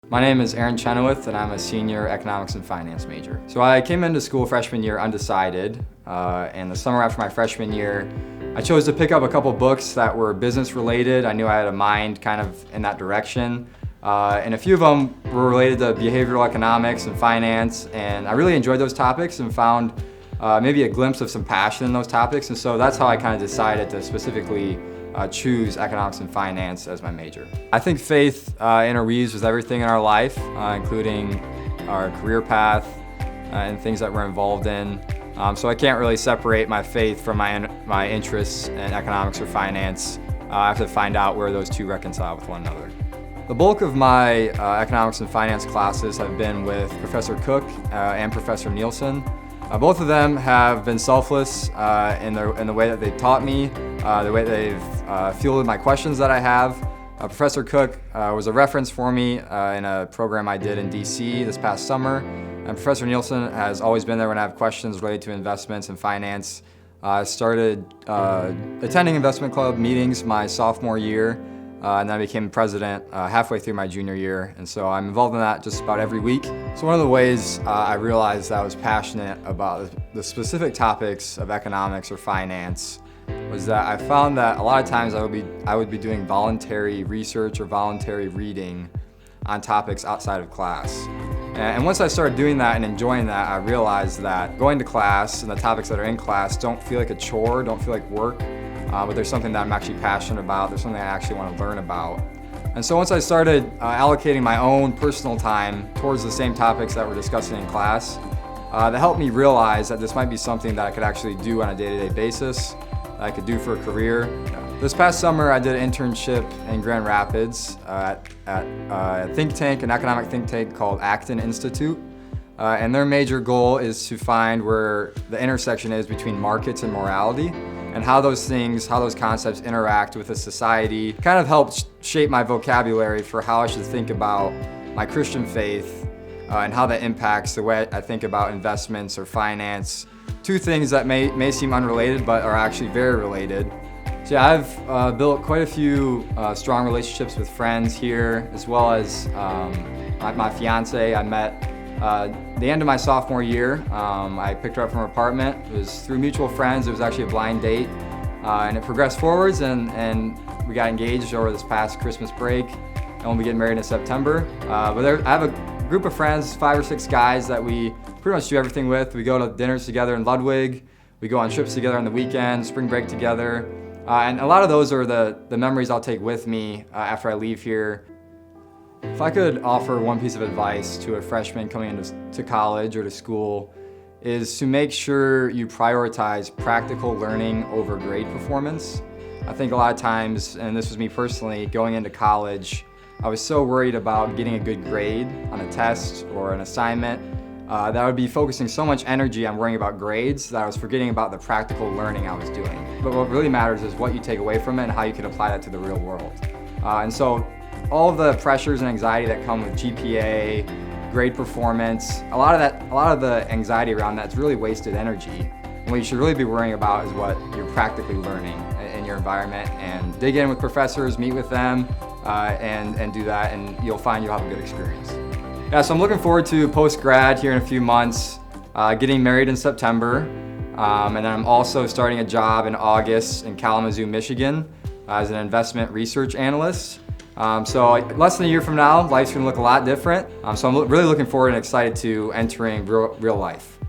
My name is Chenoweth, and I'm a senior economics and finance major. So I came into school freshman year undecided, and the summer after my freshman year, I chose to pick up a couple books that were business related. I knew I had a mind kind of in that direction, and a few of them were related to behavioral economics and finance, and I really enjoyed those topics and found maybe a glimpse of some passion in those topics, and so that's how I kind of decided to specifically choose economics and finance as my major. I think faith interweaves with everything in our life, including our career path and things that we're involved in. So I can't really separate my faith from my interests in economics or finance. I have to find out where those two reconcile with one another. The bulk of my economics and finance classes have been with Professor Cook and Professor Nielsen. Both of them have been selfless in the way that they've taught me, the way they've fielded my questions that I have. Professor Cook was a reference for me in a program I did in DC this past summer. And Professor Nielsen has always been there when I have questions related to investments and finance. I started attending investment club meetings my sophomore year, and then I became president halfway through my junior year, and so I'm involved in that just about every week. So one of the ways I realized that I was passionate about the specific topics of economics or finance was that I found that a lot of times I would be doing voluntary research or voluntary reading on topics outside of class. And once I started doing that and enjoying that, I realized that going to class and the topics that are in class don't feel like a chore, don't feel like work. But there's something that I'm actually passionate about, there's something I actually want to learn about. And so once I started allocating my own personal time towards the same topics that we're discussing in class, that helped me realize that this might be something that I could actually do on a day-to-day basis, that I could do for a career. This past summer I did an internship in Grand Rapids at a think tank, an economic think tank called Acton Institute. And their major goal is to find where the intersection is between markets and morality, and how those concepts interact with a society. Kind of helped shape my vocabulary for how I should think about my Christian faith and how that impacts the way I think about investments or finance. Two things that may seem unrelated but are actually very related. So yeah, I've built quite a few strong relationships with friends here, as well as my fiance I met the end of my sophomore year. I picked her up from her apartment. It was through mutual friends. It was actually a blind date, and it progressed forwards, and we got engaged over this past Christmas break, and we'll be getting married in September. But I have a group of friends, 5 or 6 guys that we pretty much do everything with. We go to dinners together in Ludwig. We go on trips together on the weekends, spring break together. And a lot of those are the memories I'll take with me after I leave here. If I could offer one piece of advice to a freshman coming into college or to school, is to make sure you prioritize practical learning over grade performance. I think a lot of times, and this was me personally, going into college, I was so worried about getting a good grade on a test or an assignment that I would be focusing so much energy on worrying about grades that I was forgetting about the practical learning I was doing. But what really matters is what you take away from it and how you can apply that to the real world. And so all of the pressures and anxiety that come with GPA, grade performance, a lot of the anxiety around that's really wasted energy. And what you should really be worrying about is what you're practically learning in your environment, and dig in with professors, meet with them, and do that, and you'll find you'll have a good experience. Yeah, so I'm looking forward to post-grad here in a few months, getting married in September, and then I'm also starting a job in August in Kalamazoo, Michigan, as an investment research analyst. So less than a year from now, life's gonna look a lot different. So I'm really looking forward and excited to entering real life.